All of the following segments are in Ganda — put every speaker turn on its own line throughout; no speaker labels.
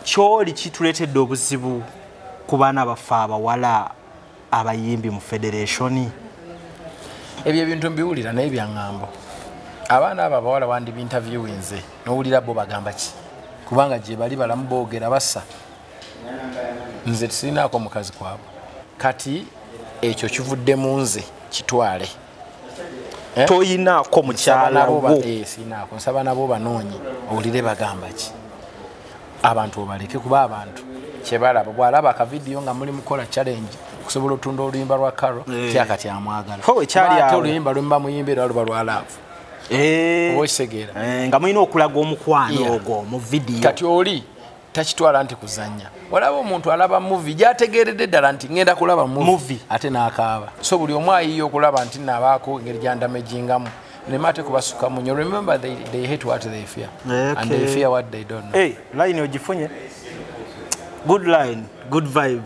kyoli kituletedde obuzibu ku baana baffe abawala abayimbi mu federation.
Ebyo ebintu mbiwulira naye byaŋŋambo. Abaana abo abawala wandi binterviewinze n'owulira bo bagamba ki? Kubanga gye bali balamu boogera bassa. Nze sinaako mukazi kwabo. Kati ekyo kivudde mu nze kitwale.
Toyinaako mukyala wo.
Sinaako. Nsaba nabo banoonye owulire bagamba ki? Abantu obaleke kuba abantu kyebalaba bw'alaba akavidiyo nga muli mukola challenge okusobola otunda oluyimba lwa Carol kyakati amwagala.
Ekyali awo
oluyimba lwemba muyimbira luba lwa love. Owesegeera.
Nga mulina okulaga omukwano ogwo mu vidiyo.
Kati oli takitwala nti kuzannya. Walaba omuntu alaba movie gyategeeredde ddala nti ngenda kulaba movie ate n'akaaba. So buli omu ayiyo okulaba nti naabaako engeri gyandamejingamu. Nemate kubasuka munyo. Remember they hate what they fear. And they fear what they don't know.
Hey, line ojifunye. Good line, good vibe.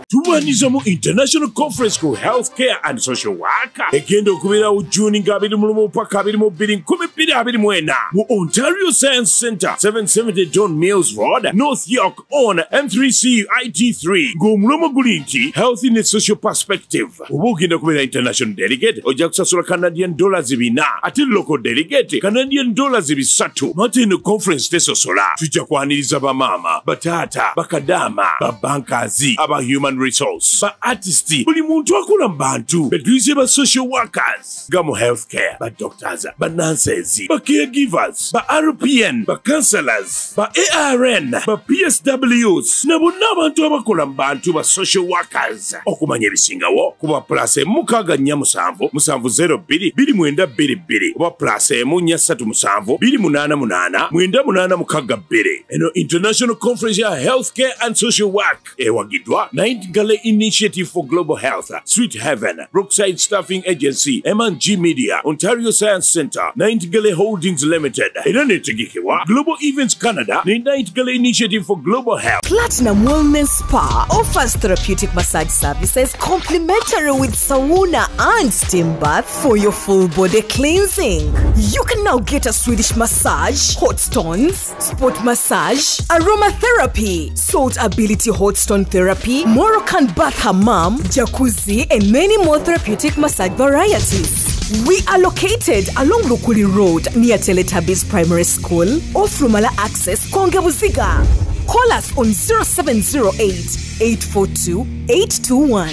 Tuwanyizamu International Conference ku Healthcare and Social Worker. Egenda okubeera u June nga 21 paka 22 mu Ontario Science Centre, 770 John Mills Road, North York on M3C IT3. Ng'omulomo guli nti Health in a Social Perspective. Oba ogenda kubeera international delegate, ojja kusasula Canadian dollars 4. Ate local delegate, Canadian dollars 3. Mate eno conference tesosola. Tujja kwaniriza bamaama, bataata, bakadama, babankazi, aba human resource, ba artisti, buli muntu akola mu bantu, betuyize ba social workers, nga mu healthcare, ba doctors, ba nurses, ba caregivers, ba RPN, ba counselors, ba ARN, ba PSWs, na bonna abantu abakola mu bantu ba social workers. Okumanya ebisingawo kuba plus 647 702 2922 oba plus 137 288 9862. Eno International Conference ya Healthcare and Social Work ewagidwa Nightingale Initiative for Global Health, Sweet Heaven, Brookside Staffing Agency, M&G Media, Ontario Science Centre, Nightingale Holdings Limited, era netegekebwa Global Events Canada ne Nightingale Initiative for Global Health.
Platinum Wellness Spa offers therapeutic massage services complimentary with sauna and steam bath for your full body cleansing. You can now get a Swedish massage, hot stones, sport massage, aromatherapy, salt ability hot stone therapy, Moroccan bath hammam, jacuzzi, and many more therapeutic massage varieties. We are located along Lukuli Road near Teletubbies Primary School, off Rumala Access, Kongebuziga. Call us on 0708 842 821.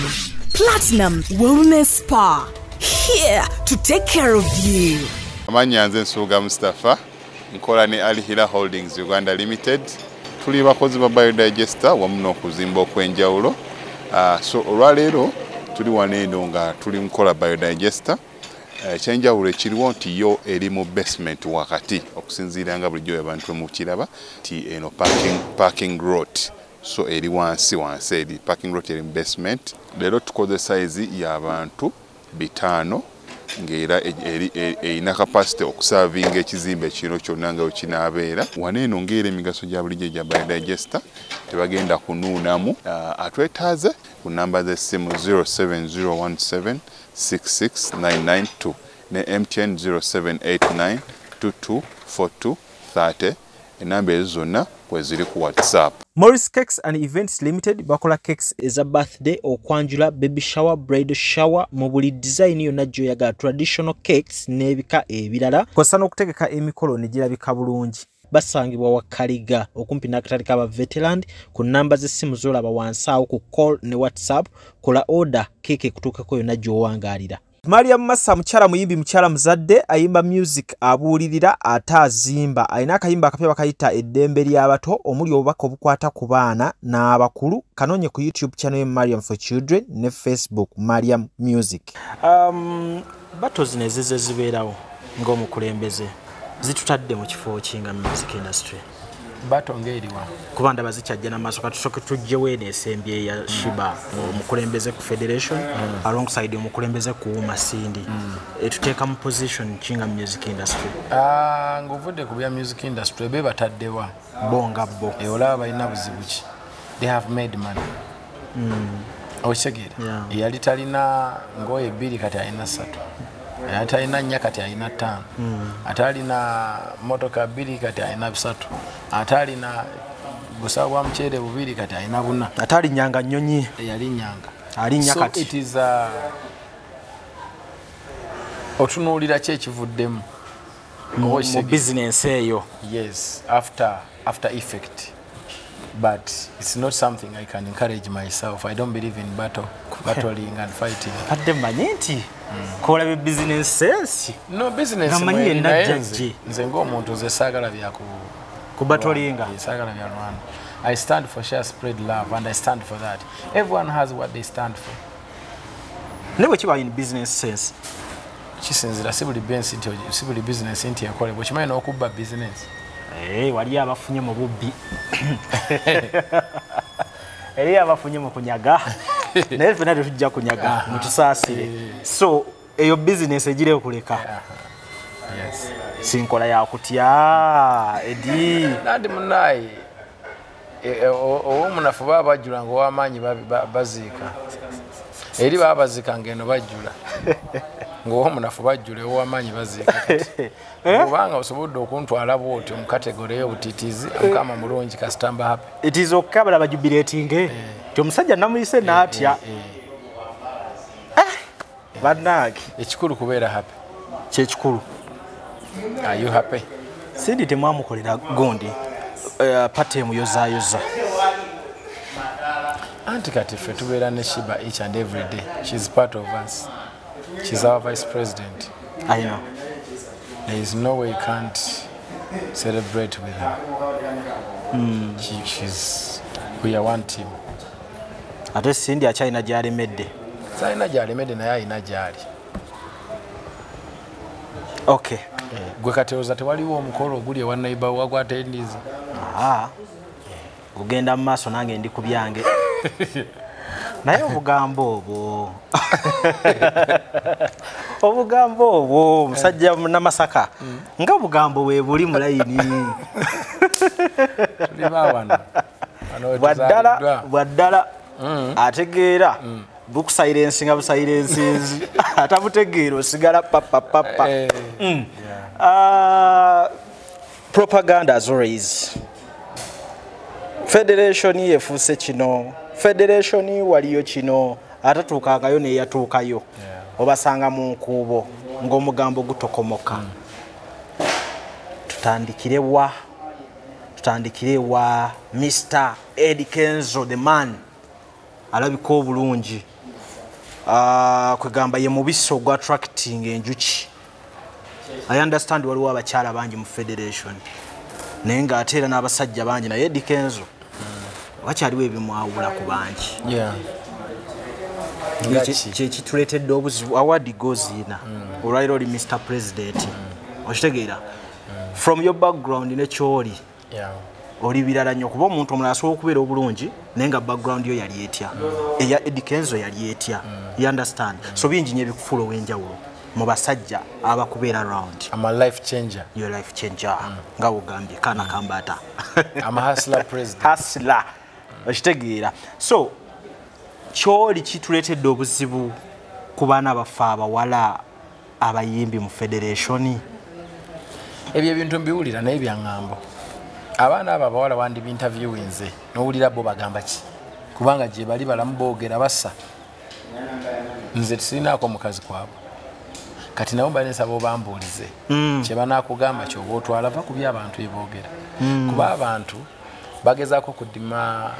Platinum Wellness Spa, here to take care of you.
Amanyanze Nsuga Mustafa, nkola ne Alihira Holdings Uganda Limited. Tuli bakozi ba biodigester wamu n'okuzimba okwenjawulo. So olwaleero tuli waneeno nga tuli nkola biodigester. Ekyenjawulo ekiriwo nti yo eri mu basement wakati okusinziira nga bulijjo abantu mu kiraba ti eno parking lot. So eri wansi eri parking lot eri mu basement. Leero tukoze size y'abantu 5 ng'era erina capacity okusavinga ekizimbe kino kyonna nga wekinaabeera. Waneeno ng'era emigaso gya bulijjo gya biodigester tebagenda kunuunamu. Atwetaaze ku namba z'essimu 07017 66992 ne MTN 0789224230. Enamba ezo zonna kweziri ku WhatsApp.
Morris Cakes and Events Limited bakola cakes eza birthday, okwanjula, baby shower, bridal shower, mu buli design yonna gy'oyagala, traditional cakes n'ebika ebirala. Kosa n'okutegeka emikolo ne girabika bulungi. Basangibwa wa Kaliga okumpi n'akatale k'aba veteran ku namba z'essimu z'olaba wansi awo ku call ne WhatsApp. Kola order cake kutuukako yonna gy'owangaalira. Mariam Massa mukyala muyimbi, mukyala muzadde, ayimba music, abuulirira ate azimba. Alina akayimba akapya bakayita eddembe ly'abato omuli obubaka obukwata ku baana n'abakulu. Kanoonye ku YouTube channel ye Mariam for Children ne Facebook Mariam Music. Bato zino ezize zibeerawo ng'omukulembeze zitutadde mu kifo kinga music industry.
Bato ng'eriwa
kuba ndaba zikyajja n'amaaso katusooke tujjewo eno esembye ya Shiba omukulembeze ku federation alongside omukulembeze ku Masindi. Etuteeka mu position kinga music industry.
Ng'ovudde ku bya music industry be bataddewa
bonga bo
olaba balina buzibu ki. They have made money. Okitegera yali talina ngoye 2 kati alina 3. ate alina 4 kati alina 5 ate alina motoka 2 kati alina 3 ate alina busawo bwa mchere 2 kati alina 4
ate alinyanga nnyonyi
yali nyanga
alinya kati
so it is otunuulira ki ekivuddemu
mu business eyo.
Yes, after effect. But it's not something I can encourage myself. I don't believe in battling and fighting.
Adde manyi nti kola be business sense.
No business
manyi najjaji.
Nze ng'omuntu nze saagala bya
ku battlinga.
Saagala bya Rwanda. I stand for share spread love and I stand for that. Everyone has what they stand for.
Never kiba in business sense.
Kisinzira si buli business nti ekole bwe kimanyi n'okubba business.
Wali abafunye mu bubbi. Eri abafunye mu kunyaga. Naye fena tujja kunyaga mutusaasire. So eyo business egire okuleka.
Yes.
Sinkola ya kutya Eddy.
Nandi munayi omunafu babajjula ngo w'amaanyi baziika. Eri babazika ngeno bajjula. Ng'omunafu bajjule ow'amaanyi baziika kati. Kubanga osobodde okuntwala bw'otyo mu kategori y'obutiitiizi Mukama mulungi kasitamba happy.
It is okukabala bajubileetinge. Ti omusajja namuyise n'atya. Bannange.
Ekikulu kubeera happy.
Kyekikulu.
Are you happy?
Sindi temwamukolera gondi. Patemu yozaayoza.
Anti kati ffe tubeera ne Shiba each and every day. She's part of us. She's our vice president.
I know.
There is no way you can't celebrate with her. We are one team.
Ate Sindi akyalina gy'alemedde.
Salina gy'alemedde naye alina gy'ali.
Okay.
Gwe kateoza tewaliwo omukolo oguli ewa neighbor wagwatendiza.
Gugenda mu maaso nange ndi ku byange. Naye obugambo obwo. Obugambo obwo musajja namasaka. Nga obugambo bwe buli mu layini. Bwaddala ategeera bukusilensi nga busilensinzi atabutegeera osigala papa. Propaganda as always. Federation yefuuse kino. Federation waliyo kino atatuukangayo neyatuukayo. Obasanga mu nkuubo ng'omugambo gutokomoka. Tutandikire wa Mr. Eddy Kenzo the man. Alabika obulungi. Kwegamba ye mubisi ogwa attracting enjuki. I understand waliwo abakyala bangi mu Federation. Naye ng'ate era n'abasajja bangi naye Eddy Kenzo. Wakyaliwo ebimwawula ku bangi. Kyekituleetedde obuzibu award goes ina. Olwaliro oli Mr. President. Okitegeera? From your background ne kyoli. Oli birala nnyo kuba omuntu omulala asobola okubeera obulungi naye nga background yo yali etya. Eya Eddy Kenzo yali etya. You understand? So bingi nnyo ebikufuula ow'enjawulo mu basajja abakubeera around.
I'm a life changer.
You're a life changer. Nga wogambye kana kambata.
I'm a hustler president.
Hustler. Okitegeera. So kyoli kituleetedde obuzibu ku baana baffe abawala abayimbi mu Federation.
Ebyo ebintu mbiwulira naye byaŋŋambo. Abaana abo abawala wandi binterviewinze n'owulira bo bagamba ki? Kubanga gye bali balamu boogera bassa. Nze tisirinaako mukazi kwabo. Kati nabo balinsa bo bambuulize. Kye banaakugamba ky'oba otwala va ku by'abantu eboogera. Kuba abantu bagezaako kudima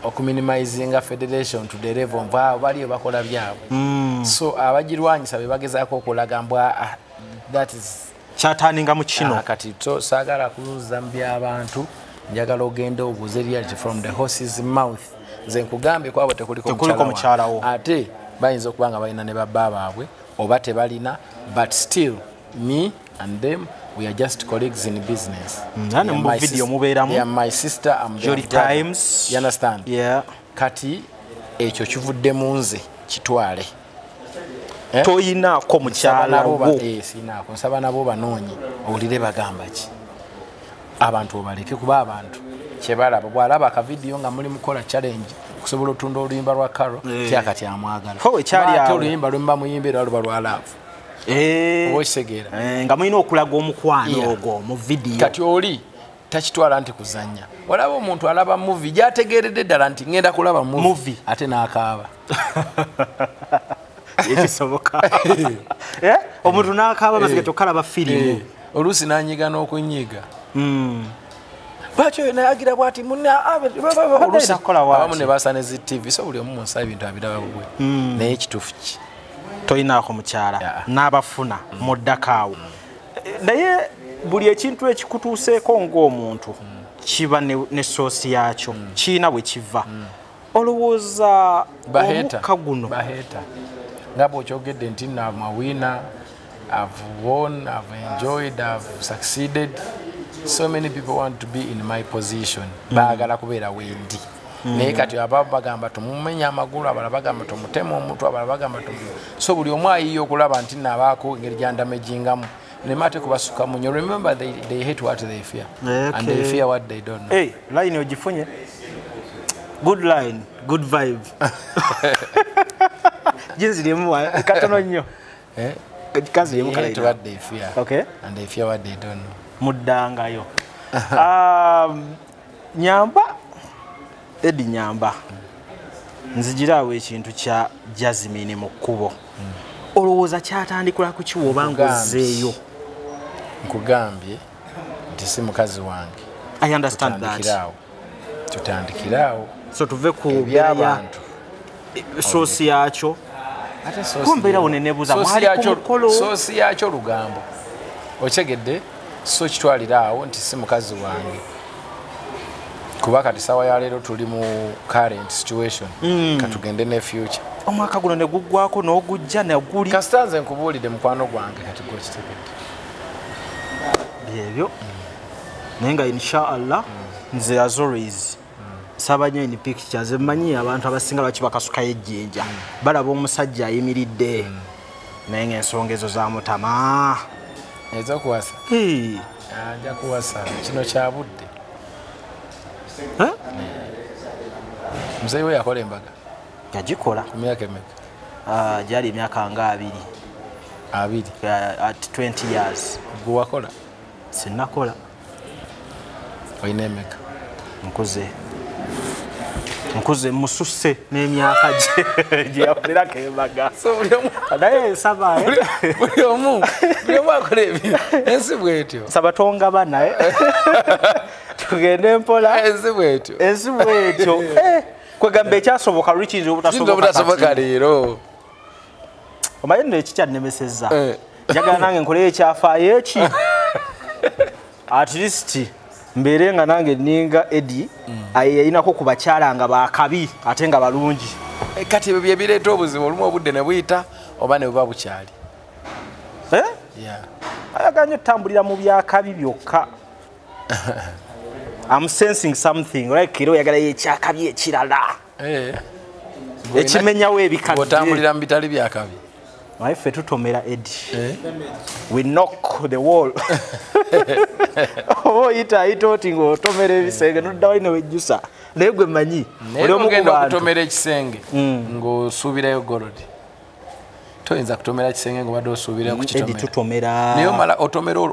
okuminimizinga Federation to the level mva baliyo bakola byabwe. So abagirwanyisa be bagezaako okulaga mbwa that is
kyataninga mu kino.
Kati to saagala kuluza mu by'abantu njagala ogenda obuuze reality from the horse's mouth. Nze nkugambe kwabo tekuliko
mukyalawo.
Ate bayinza okubanga balina ne babba baabwe oba tebalina, but still me and them we are just colleagues in business.
They are
my sister, I'm
Jolly times.
You understand?
Yeah.
Kati ekyo kivuddemu nze kitwale.
Toyina ko mukyala wo.
Sinaako nsaba nabo banoonye owulire bagamba ki. Abantu obaleke kuba abantu kyebalaba bw'alaba akavidiyo nga muli mukola challenge kusobola otunda oluyimba lwa Karo kyakati amwagala.
Ekyali awo
oluyimba lwemba muyimbira luba lwa laavu. oba okisegeera
nga mulina okulaga omukwano ogwo mu vidiyo
kati oli takitwala nti kuzannya olaba omuntu alaba muvi gyategeeredde ddala nti ngenda kulaba muvi ate n'akaaba
ekisoboka omuntu n'akaaba basiga tokalaba firimu
oluusi n'anyiga n'okunyiga lwaki oyo nayagira bwati abamu ne baasa ne zitv so buli omu munsi ebintu abiraba bubwe naye ekituufu ki
tolinaako mukyala n'abafuna muddakaawo naye buli ekintu ekikutuuseeko ng'omuntu kiba ne soosi yaakyo kiina bwe kiva olowooza omukka guno
nga bw'okyogedde nti namawina I've won, I've enjoyed, I've succeeded. So many people want to be in my position. Baagala kubeera wendi. Naye kati ababa bagamba tumumenya amagulu, abalala bagamba tumutema omutwe, abalala bagamba so buli omu ayiye okulaba nti naabaako engeri gyandamejingamu. Ne mate kubasuka munyo. Remember they hate what they fear. And they fear what they don't know.
Hey, line ogifunye. Good line, good vibe. Jinsi limu katono nnyo.
They hate what they fear.
Okay.
And they fear what they don't know.
Muddangayo. Nyamba Eddy Nyamba nzigiraawo ekintu kya Jazimine mu kkubo olowooza kyatandikula ku kiwa obanga ozzeeyo
nkugambye nti si mukazi wange
I understand that
tutandikiraawo
so tuve ku by'abantu soosi yaakyo kumbeera wonenebuza mwali ku mukolo
soosi yaakyo lugambo okyegedde so kitwaliraawo nti si mukazi wange kuba kati sawa ya leero tuli mu current situation katugende ne future
omwaka guno ne guggwako n'ogujja neguli
kasita nze nkubuulidde mukwano gwange kati gwekitegedde
byebyo naye nga inshallah nze as always saba nnyo in pictures mmanyi abantu abasinga lwaki bakasukayo ejjinja balaba omusajja ayimiridde naye ng'ensonga ezo zamutama
ez'okuwasa ajja kuwasa kino kyabudde muzeeyi we yakola embaga
yagikola
ku myaka emeka
gyali emyaka nga 2 at 20 years
gwe wakola
sinnakola
olina emeka
nkuze mususse n'emyaka gye yakolerako embaga naye nsaba
buli omu akola ebyo ensi bwetyo
saba tongaba naye tugende mpola
ensi bwetyo
kwegamba ekyasoboka luli kiyinza
obutasoboka leero
omanyi nno ekikyannemesezza njagala nange nkoleyo ekyafaayo eki at least mbeere nga nange ninga Eddy yayinako ku bakyala nga bakabi ate nga balungi
kati ebyo bye bireeta obuzibu olumu obudde ne buyita oba ne buba bukyali
ayaganye otambulira mu byakabi byokka I'm sensing something like era oyagalayo ekyakabi ekirala ekimenyawo ebikadde
otambulira mu bitali byakabi
naye ffe tutomera Eddy we knock the wall oba oyita oti ng'otomera ebisenge nodda wali ne wejjusa naye gwe mmanyi
oli omugenda okutomera ekisenge ng'osuubirayo golodi toyinza kutomera kisenge ng'obadde osuubirayo
kukitomera
naye omala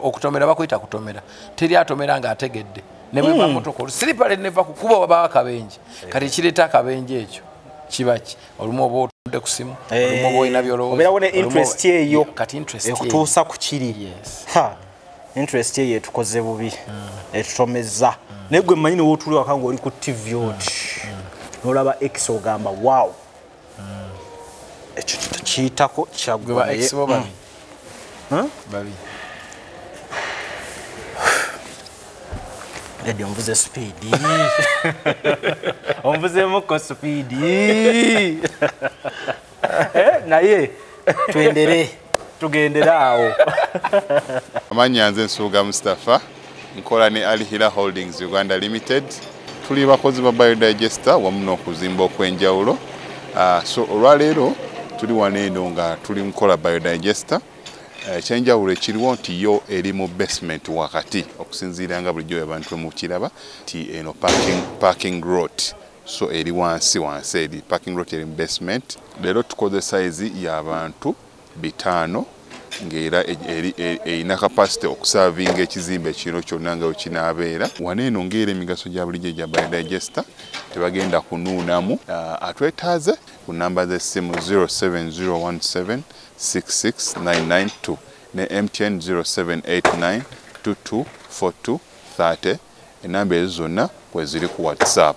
okutomera bakuyita kutomera teri atomera ng'ategedde ne bwe bamotoka olusiripale neva kukuba wabaawo akabenje kati kireeta akabenje ekyo kiba ki olumu oba otudde ku simu olumu oba olina byolowooza
obeerawo ne interest eyo
kati interest
ekutuusa ku kiri interest eyo etukoze bubi etutomeza naye gwe mmanyi newootuli waka ng'oli ku tv oti n'olaba x ogamba wow ekyo kiyitako
kyaggwa babi
Eddy omvuze speed omvuzeemuko speed naye tugendere awo
amannya nze Nsuuga Mustafa nkola ne Alihira Holdings Uganda Limited tuli bakozi ba biodigester wamu n'okuzimba okw'enjawulo so olwaleero tuli wano eno nga tuli nkola biodigester ekyenjawulo ekiriwo nti yo eri mu basement wakati okusinziira nga bulijjo abantu mukiraba ti eno parking lot so eri wansi eri parking lot eri mu basement leero tukoze size y'abantu 5 ng'era erina kapasite okusavinga ekizimbe kino kyonna nga wekinaabeera. Wano eno ng'era emigaso gya bulijjo gya biodigester tebagenda kunuunamu. Atwetaaze ku namba z'essimu 07017669992 ne MTN 0789224230. Enamba ezo zonna kweziri ku WhatsApp.